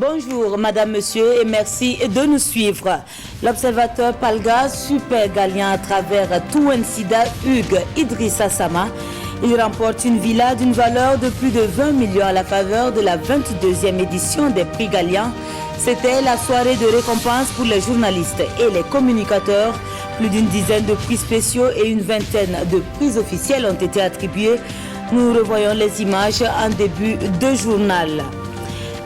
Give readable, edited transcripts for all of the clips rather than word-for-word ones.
Bonjour Madame, Monsieur et merci de nous suivre. L'observateur Palga, super gagnant à travers Touensida Hugues Idrissa Sama. Il remporte une villa d'une valeur de plus de 20 millions à la faveur de la 22e édition des prix Gallian. C'était la soirée de récompense pour les journalistes et les communicateurs. Plus d'une dizaine de prix spéciaux et une vingtaine de prix officiels ont été attribués. Nous revoyons les images en début de journal.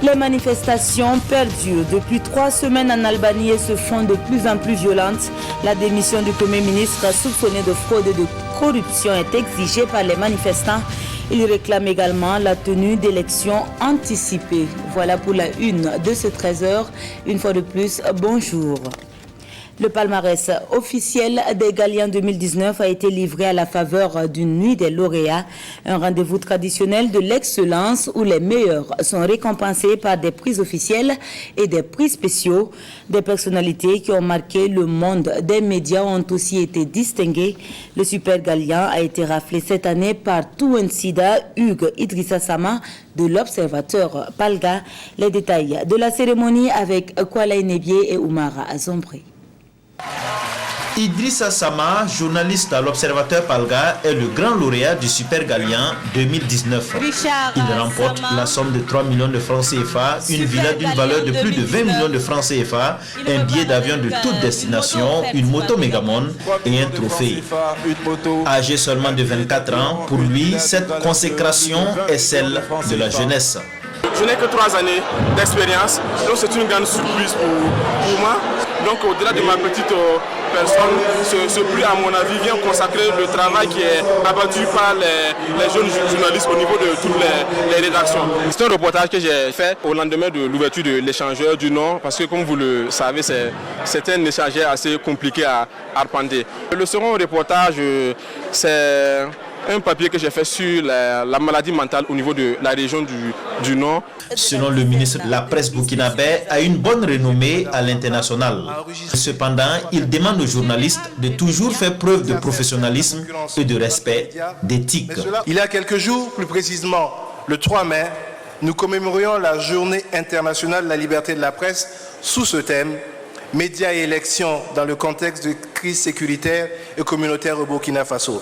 Les manifestations perdurent depuis 3 semaines en Albanie et se font de plus en plus violentes. La démission du Premier ministre soupçonné de fraude et de corruption est exigée par les manifestants. Ils réclament également la tenue d'élections anticipées. Voilà pour la une de ce 13h. Une fois de plus, bonjour. Le palmarès officiel des Galliens 2019 a été livré à la faveur d'une nuit des lauréats, un rendez-vous traditionnel de l'excellence où les meilleurs sont récompensés par des prix officiels et des prix spéciaux. Des personnalités qui ont marqué le monde des médias ont aussi été distinguées. Le Super Gallien a été raflé cette année par Touensida Hugues Idrissa Sama de l'Observateur Palga. Les détails de la cérémonie avec Kwala Nebié et Oumara Azombré. Idrissa Sama, journaliste à l'Observateur Palga, est le grand lauréat du Super Gallien 2019. Il remporte la somme de 3 millions de francs CFA, une villa d'une valeur de plus de 20 millions de francs CFA, un billet d'avion de toute destination, une moto Megamon et un trophée. Âgé seulement de 24 ans, pour lui, cette consécration est celle de la jeunesse. Je n'ai que 3 années d'expérience, donc c'est une grande surprise pour moi. Donc au-delà de ma petite personne, ce prix à mon avis vient consacrer le travail qui est abattu par les jeunes journalistes au niveau de toutes les rédactions. C'est un reportage que j'ai fait au lendemain de l'ouverture de l'échangeur du Nord, parce que comme vous le savez, c'est un échangeur assez compliqué à arpenter. Le second reportage, c'est un papier que j'ai fait sur la maladie mentale au niveau de la région du Nord. Selon le ministre, la presse burkinabé a une bonne renommée à l'international. Cependant, il demande aux journalistes de toujours faire preuve de professionnalisme et de respect, d'éthique. Il y a quelques jours, plus précisément le 3 mai, nous commémorions la journée internationale de la liberté de la presse sous ce thème « Médias et élections dans le contexte de crise sécuritaire et communautaire au Burkina Faso ».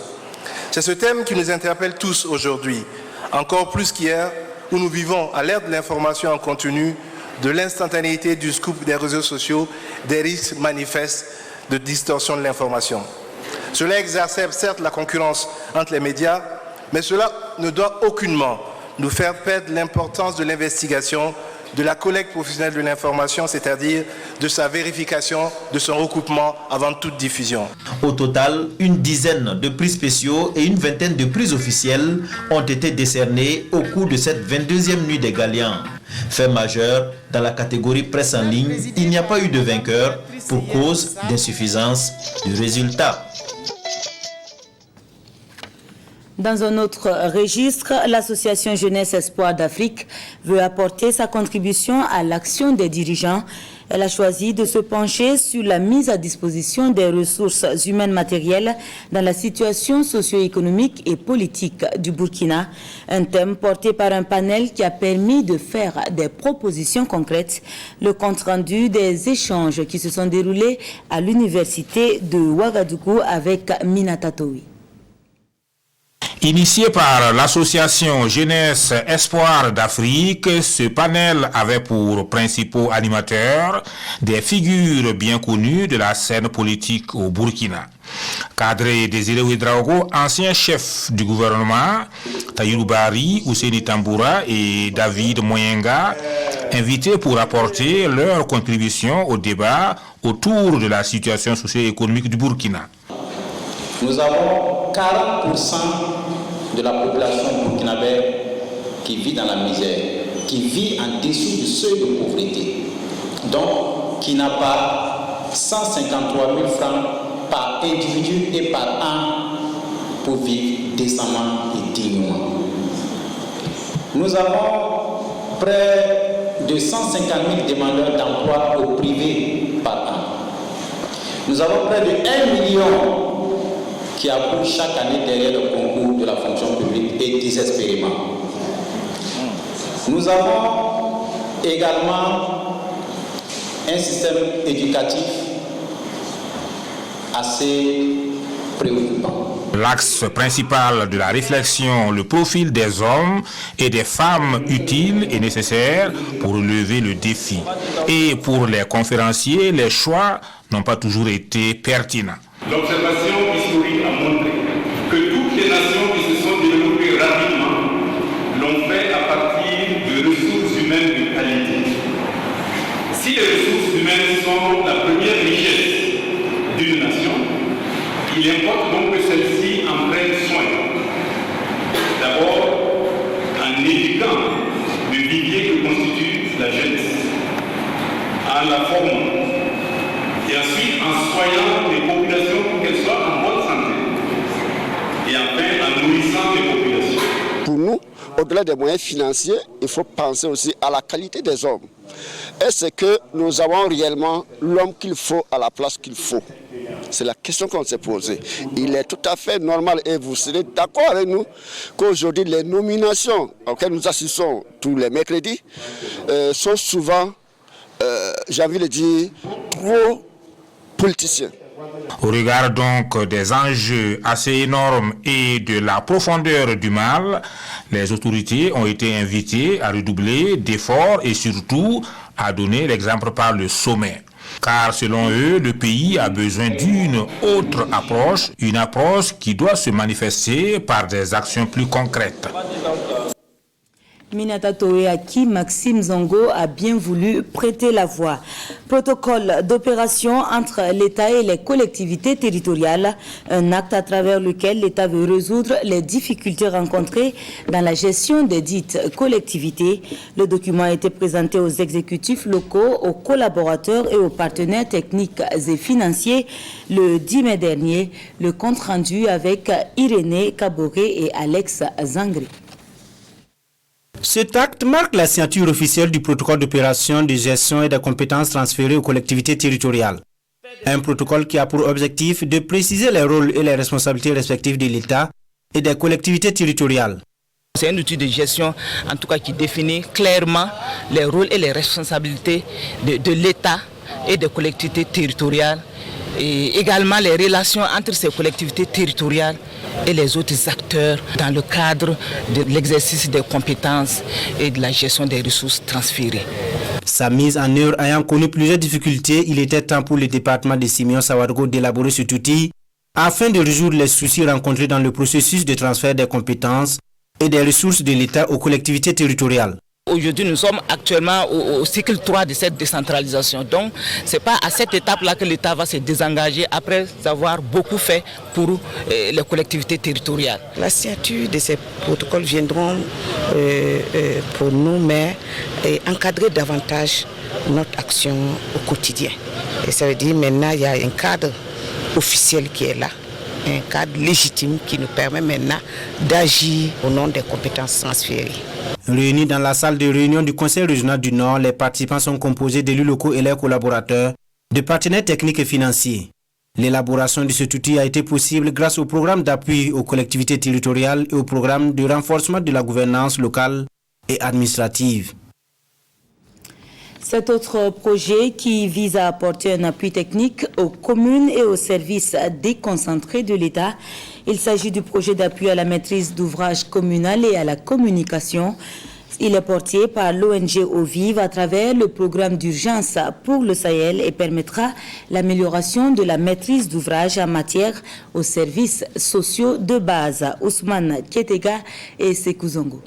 C'est ce thème qui nous interpelle tous aujourd'hui, encore plus qu'hier, où nous vivons à l'ère de l'information en continu, de l'instantanéité du scoop des réseaux sociaux, des risques manifestes de distorsion de l'information. Cela exacerbe certes la concurrence entre les médias, mais cela ne doit aucunement nous faire perdre l'importance de l'investigation, de la collecte professionnelle de l'information, c'est-à-dire de sa vérification, de son recoupement avant toute diffusion. Au total, une dizaine de prix spéciaux et une vingtaine de prix officiels ont été décernés au cours de cette 22e nuit des Galliens. Fait majeur, dans la catégorie presse en ligne, il n'y a pas eu de vainqueur pour cause d'insuffisance du résultat. Dans un autre registre, l'association Jeunesse Espoir d'Afrique veut apporter sa contribution à l'action des dirigeants. Elle a choisi de se pencher sur la mise à disposition des ressources humaines matérielles dans la situation socio-économique et politique du Burkina. Un thème porté par un panel qui a permis de faire des propositions concrètes. Le compte-rendu des échanges qui se sont déroulés à l'université de Ouagadougou avec Minata Toui. Initié par l'association Jeunesse Espoir d'Afrique, ce panel avait pour principaux animateurs des figures bien connues de la scène politique au Burkina. Kadri Désiré Ouedraogo, ancien chef du gouvernement, Tahirou Bari, Ousseini Tamboura et David Moyenga, invités pour apporter leur contribution au débat autour de la situation socio-économique du Burkina. Nous avons 40% de la population burkinabé qui vit dans la misère, qui vit en dessous du seuil de pauvreté, donc qui n'a pas 153 000 francs par individu et par an pour vivre décemment et dignement. Nous avons près de 150 000 demandeurs d'emploi au privé par an. Nous avons près de 1 million qui accourent chaque année derrière le concours de la fonction publique et désespérément. Nous avons Également, un système éducatif assez préoccupant. L'axe principal de la réflexion, le profil des hommes et des femmes utiles et nécessaires pour relever le défi. Et pour les conférenciers, les choix n'ont pas toujours été pertinents. L'observation historique a montré que toutes les nations qui se sont développées rapidement l'ont fait à partir de ressources humaines de qualité. Si les ressources humaines sont la première richesse d'une nation, il importe donc que celle-ci en prenne soin. D'abord, en éduquant le vivier que constitue la jeunesse, en la formant, et ensuite en soignant les populations pour qu'elles soient en bonne santé, et enfin en nourrissant les populations. Pour nous, au-delà des moyens financiers, il faut penser aussi à la qualité des hommes. Est-ce que nous avons réellement l'homme qu'il faut à la place qu'il faut? C'est la question qu'on s'est posée. Il est tout à fait normal, et vous serez d'accord avec nous, qu'aujourd'hui les nominations auxquelles nous assistons tous les mercredis sont souvent, j'ai envie de dire, trop politiciens. Au regard donc des enjeux assez énormes et de la profondeur du mal, les autorités ont été invitées à redoubler d'efforts et surtout à donner l'exemple par le sommet. Car selon eux, le pays a besoin d'une autre approche, une approche qui doit se manifester par des actions plus concrètes. Minata Toé, à qui Maxime Zongo a bien voulu prêter la voix. Protocole d'opération entre l'État et les collectivités territoriales, un acte à travers lequel l'État veut résoudre les difficultés rencontrées dans la gestion des dites collectivités. Le document a été présenté aux exécutifs locaux, aux collaborateurs et aux partenaires techniques et financiers le 10 mai dernier. Le compte rendu avec Irénée Kaboré et Alex Zangri. Cet acte marque la signature officielle du protocole d'opération de gestion et de compétences transférées aux collectivités territoriales. Un protocole qui a pour objectif de préciser les rôles et les responsabilités respectives de l'État et des collectivités territoriales. C'est un outil de gestion, en tout cas, qui définit clairement les rôles et les responsabilités de l'État et des collectivités territoriales, et également les relations entre ces collectivités territoriales et les autres acteurs dans le cadre de l'exercice des compétences et de la gestion des ressources transférées. Sa mise en œuvre ayant connu plusieurs difficultés, il était temps pour le département de Simeon Sawargo d'élaborer cet outil afin de résoudre les soucis rencontrés dans le processus de transfert des compétences et des ressources de l'État aux collectivités territoriales. Aujourd'hui, nous sommes actuellement au cycle 3 de cette décentralisation. Donc, ce n'est pas à cette étape-là que l'État va se désengager après avoir beaucoup fait pour les collectivités territoriales. La signature de ces protocoles viendront pour nous, mais encadrer davantage notre action au quotidien. Et ça veut dire maintenant il y a un cadre officiel qui est là, un cadre légitime qui nous permet maintenant d'agir au nom des compétences transférées. Réunis dans la salle de réunion du Conseil régional du Nord, les participants sont composés d'élus locaux et leurs collaborateurs, de partenaires techniques et financiers. L'élaboration de cet outil a été possible grâce au programme d'appui aux collectivités territoriales et au programme de renforcement de la gouvernance locale et administrative. Cet autre projet qui vise à apporter un appui technique aux communes et aux services déconcentrés de l'État. Il s'agit du projet d'appui à la maîtrise d'ouvrage communal et à la communication. Il est porté par l'ONG Ovive à travers le programme d'urgence pour le Sahel et permettra l'amélioration de la maîtrise d'ouvrage en matière aux services sociaux de base. Ousmane Kietega et Sekou Zongo.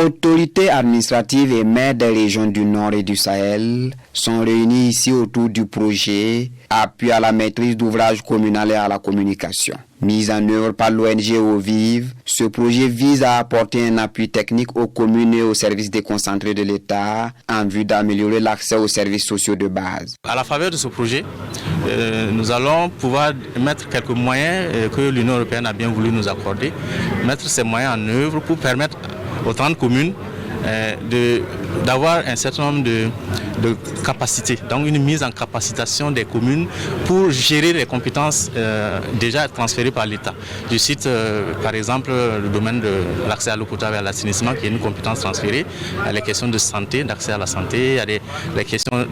Autorités administratives et maires des régions du Nord et du Sahel sont réunis ici autour du projet Appui à la maîtrise d'ouvrage communal et à la communication. Mis en œuvre par l'ONG Ovive, ce projet vise à apporter un appui technique aux communes et aux services déconcentrés de l'État en vue d'améliorer l'accès aux services sociaux de base. À la faveur de ce projet, nous allons pouvoir mettre quelques moyens que l'Union européenne a bien voulu nous accorder, mettre ces moyens en œuvre pour permettre aux 30 communes d'avoir un certain nombre de capacités, donc une mise en capacitation des communes pour gérer les compétences déjà transférées par l'État. Je cite par exemple le domaine de l'accès à l'eau potable et à l'assainissement qui est une compétence transférée, à les questions de santé, d'accès à la santé, à les questions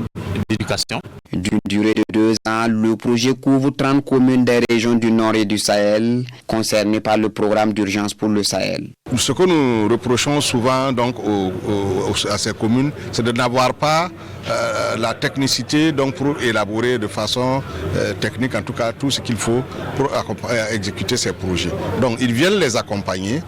d'éducation. D'une durée de 2 ans, le projet couvre 30 communes des régions du Nord et du Sahel concernées par le programme d'urgence pour le Sahel. Ce que nous reprochons souvent donc, à ces communes, c'est de n'avoir pas la technicité donc, pour élaborer de façon technique, en tout cas tout ce qu'il faut pour exécuter ces projets. Donc ils viennent les accompagner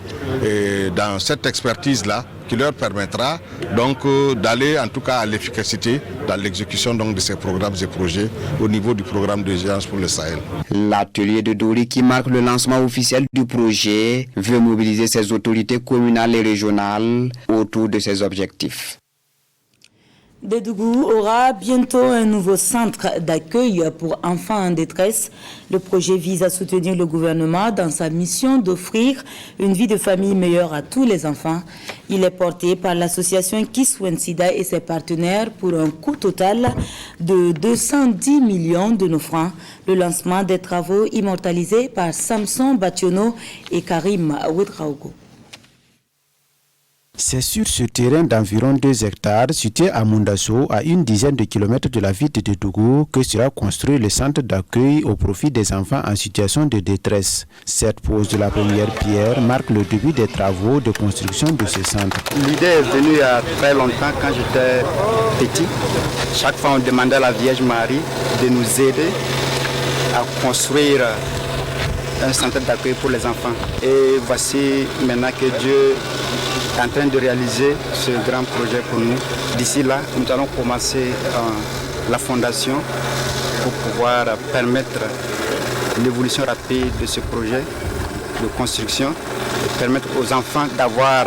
dans cette expertise-là qui leur permettra donc d'aller en tout cas à l'efficacité dans l'exécution donc, de ces programmes et projets au niveau du programme d'urgence pour le Sahel. L'atelier de Dori qui marque le lancement officiel du projet veut mobiliser ses autorités communales et régionales autour de ces objectifs. Dédougou aura bientôt un nouveau centre d'accueil pour enfants en détresse. Le projet vise à soutenir le gouvernement dans sa mission d'offrir une vie de famille meilleure à tous les enfants. Il est porté par l'association Kiswensida et ses partenaires pour un coût total de 210 millions de nos francs. Le lancement des travaux immortalisés par Samson Bationo et Karim Ouedraogo. C'est sur ce terrain d'environ 2 hectares, situé à Mundasso, à une dizaine de kilomètres de la ville de Dédougou, que sera construit le centre d'accueil au profit des enfants en situation de détresse. Cette pose de la première pierre marque le début des travaux de construction de ce centre. L'idée est venue il y a très longtemps, quand j'étais petit. Chaque fois, on demandait à la Vierge Marie de nous aider à construire un centre d'accueil pour les enfants. Et voici maintenant que Dieu est en train de réaliser ce grand projet pour nous. D'ici là, nous allons commencer la fondation pour pouvoir permettre l'évolution rapide de ce projet de construction et permettre aux enfants d'avoir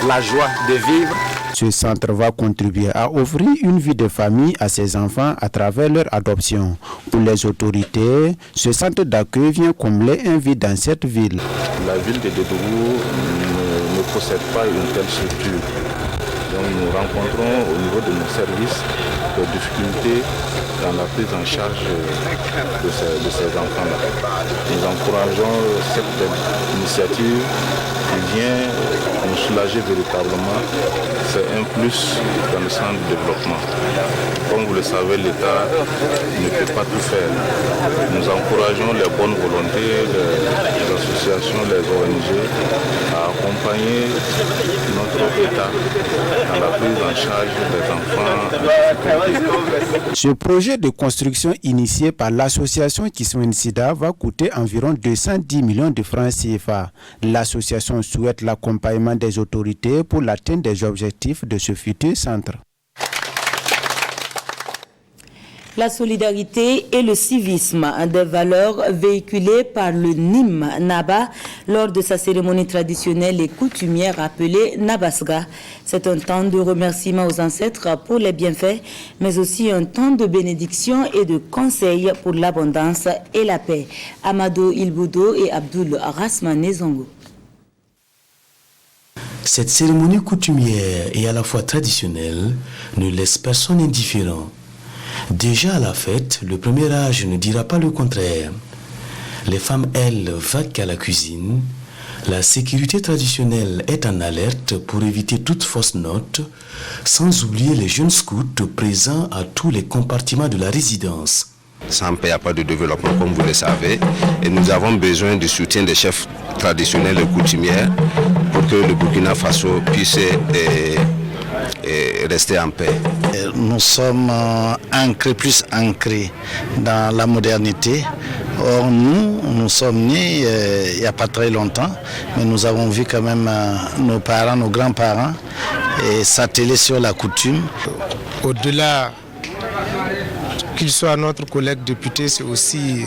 la joie de vivre. Ce centre va contribuer à offrir une vie de famille à ces enfants à travers leur adoption. Pour les autorités, ce centre d'accueil vient combler un vide dans cette ville. La ville de Dédougou ne possède pas une telle structure. Donc nous rencontrons au niveau de nos services des difficultés dans la prise en charge de ces enfants-là. Nous encourageons cette initiative qui vient nous soulager véritablement. C'est un plus dans le centre de développement. Comme vous le savez, l'État ne peut pas tout faire. Nous encourageons les bonnes volontés, les associations, les ONG à accompagner notre État dans la prise en charge des enfants. Ce projet de construction initié par l'association Kiswensida va coûter environ 210 millions de francs CFA. L'association souhaite l'accompagnement des autorités pour l'atteinte des objectifs de ce futur centre. La solidarité et le civisme, des valeurs véhiculées par le NIM Naba lors de sa cérémonie traditionnelle et coutumière appelée Nabasga. C'est un temps de remerciement aux ancêtres pour les bienfaits, mais aussi un temps de bénédiction et de conseil pour l'abondance et la paix. Amado Ilboudo et Abdoul Rasmane Zongo. Cette cérémonie coutumière et à la fois traditionnelle ne laisse personne indifférent. Déjà à la fête, le premier âge ne dira pas le contraire. Les femmes, elles, vaquent à la cuisine. La sécurité traditionnelle est en alerte pour éviter toute fausse note, sans oublier les jeunes scouts présents à tous les compartiments de la résidence. Sans paix, il n'y a pas de développement, comme vous le savez. Et nous avons besoin du soutien des chefs traditionnels et coutumières pour que le Burkina Faso puisse rester en paix. Nous sommes plus ancrés dans la modernité. Or, nous sommes nés il n'y a pas très longtemps, mais nous avons vu quand même nos parents, nos grands-parents s'atteler sur la coutume. Au-delà qu'il soit notre collègue député, c'est aussi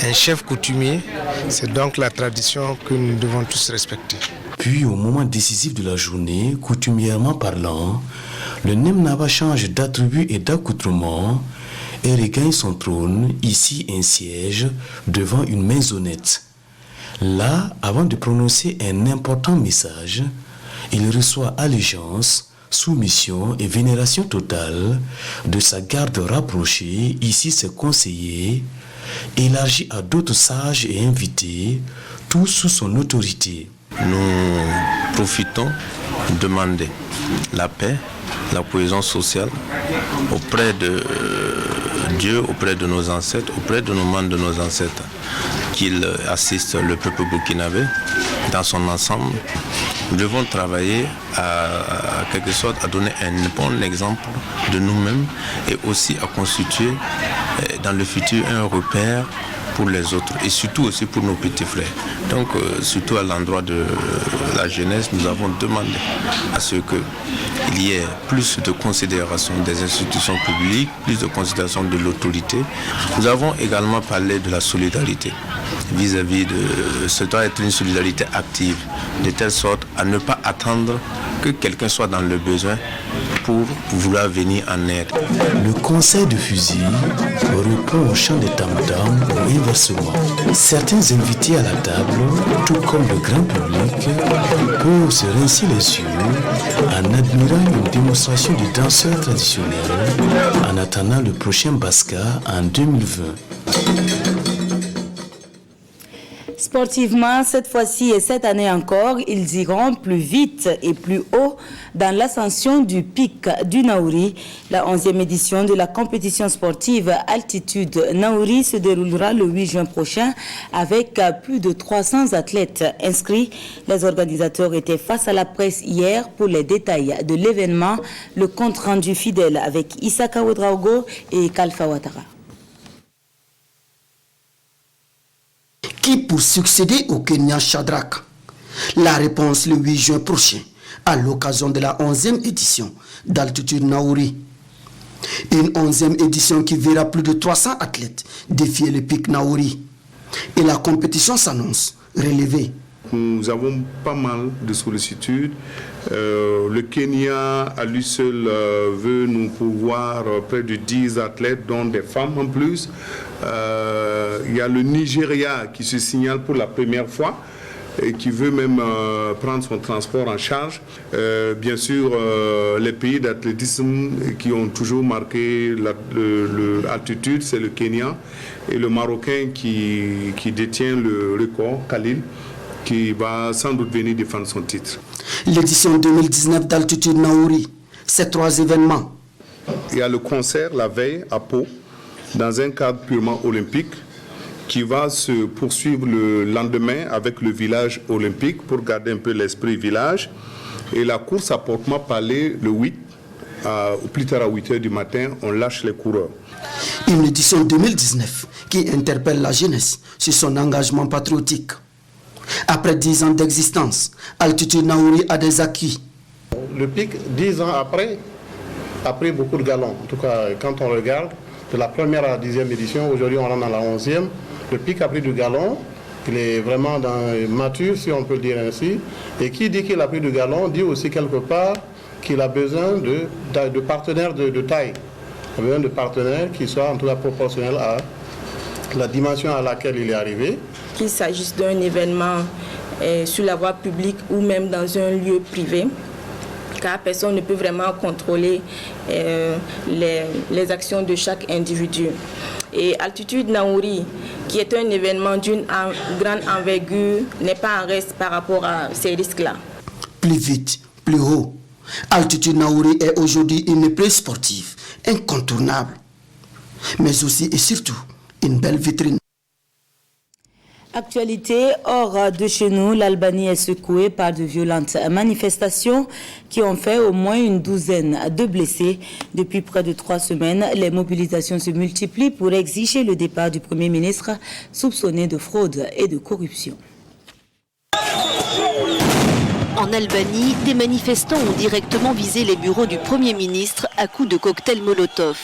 un chef coutumier. C'est donc la tradition que nous devons tous respecter. Puis, au moment décisif de la journée, coutumièrement parlant, le NIM Naba change d'attribut et d'accoutrement et regagne son trône, ici un siège, devant une maisonnette. Là, avant de prononcer un important message, il reçoit allégeance, soumission et vénération totale de sa garde rapprochée, ici ses conseillers, élargi à d'autres sages et invités, tous sous son autorité. Nous profitons de demander la paix, la cohésion sociale auprès de Dieu, auprès de nos ancêtres, auprès de nos membres de nos ancêtres, qu'il assiste le peuple burkinabé dans son ensemble. Nous devons travailler à quelque sorte à donner un bon exemple de nous-mêmes et aussi à constituer dans le futur un repère pour les autres et surtout aussi pour nos petits frères. Donc surtout à l'endroit de la jeunesse, nous avons demandé à ce qu'il y ait plus de considération des institutions publiques, plus de considération de l'autorité. Nous avons également parlé de la solidarité vis-à-vis de... Ce doit être une solidarité active, de telle sorte à ne pas attendre que quelqu'un soit dans le besoin pour vouloir venir en aide. Le conseil de fusil reprend au chant des tam-tams ou inversement. Certains invités à la table, tout comme le grand public, peuvent se rincer les yeux en admirant une démonstration du danseur traditionnel en attendant le prochain Baska en 2020. Sportivement, cette fois-ci et cette année encore, ils iront plus vite et plus haut dans l'ascension du pic du Naouri. La 11e édition de la compétition sportive Altitude Naouri se déroulera le 8 juin prochain avec plus de 300 athlètes inscrits. Les organisateurs étaient face à la presse hier pour les détails de l'événement. Le compte rendu fidèle avec Isaka Ouedraogo et Kalfa Ouattara. Qui pour succéder au Kenyan Shadrach? La réponse le 8 juin prochain, à l'occasion de la 11e édition d'Altitude Naouri. Une 11e édition qui verra plus de 300 athlètes défier le pic Naouri. Et la compétition s'annonce relevée. Nous avons pas mal de sollicitudes. Le Kenya à lui seul veut nous pourvoir près de 10 athlètes, dont des femmes en plus. Il y a le Nigeria qui se signale pour la première fois et qui veut même prendre son transport en charge. Bien sûr, les pays d'athlétisme qui ont toujours marqué l'altitude, c'est le Kenya et le Marocain qui détient le record, Khalil, qui va sans doute venir défendre son titre. L'édition 2019 d'Altitude Naouri, c'est 3 événements. Il y a le concert la veille à Pau, dans un cadre purement olympique, qui va se poursuivre le lendemain avec le village olympique pour garder un peu l'esprit village. Et la course à Portement-Palais le 8, au plus tard à 8 h du matin, on lâche les coureurs. Une édition 2019 qui interpelle la jeunesse sur son engagement patriotique. Après 10 ans d'existence, Altitude Naouri a des acquis. Le pic, 10 ans après, a pris beaucoup de galons. En tout cas, quand on regarde, de la première à la 10e édition, aujourd'hui on rentre dans la 11e, le pic a pris du galon, il est vraiment mature, si on peut le dire ainsi. Et qui dit qu'il a pris du galon, dit aussi quelque part qu'il a besoin de partenaires de taille. Il a besoin de partenaires qui soient en tout cas proportionnels à la dimension à laquelle il est arrivé. Qu'il s'agisse d'un événement sur la voie publique ou même dans un lieu privé, car personne ne peut vraiment contrôler les actions de chaque individu. Et Altitude Naouri, qui est un événement d'une grande envergure, n'est pas en reste par rapport à ces risques-là. Plus vite, plus haut. Altitude Naouri est aujourd'hui une épreuve sportive incontournable, mais aussi et surtout une belle vitrine. Actualité, hors de chez nous, l'Albanie est secouée par de violentes manifestations qui ont fait au moins une douzaine de blessés. Depuis près de 3 semaines, les mobilisations se multiplient pour exiger le départ du Premier ministre soupçonné de fraude et de corruption. En Albanie, des manifestants ont directement visé les bureaux du Premier ministre à coups de cocktails Molotov.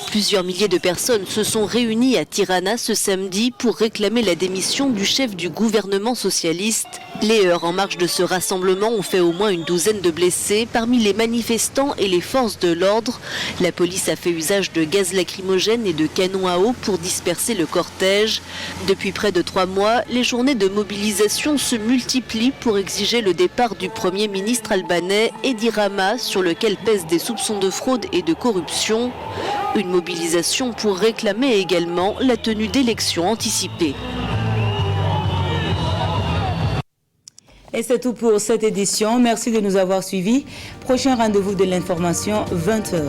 Plusieurs milliers de personnes se sont réunies à Tirana ce samedi pour réclamer la démission du chef du gouvernement socialiste. Les heurts en marge de ce rassemblement ont fait au moins une douzaine de blessés parmi les manifestants et les forces de l'ordre. La police a fait usage de gaz lacrymogène et de canons à eau pour disperser le cortège. Depuis près de 3 mois, les journées de mobilisation se multiplient pour exiger le départ du Premier ministre albanais Edi Rama, sur lequel pèsent des soupçons de fraude et de corruption. Une mobilisation pour réclamer également la tenue d'élections anticipées. Et c'est tout pour cette édition. Merci de nous avoir suivis. Prochain rendez-vous de l'information, 20h.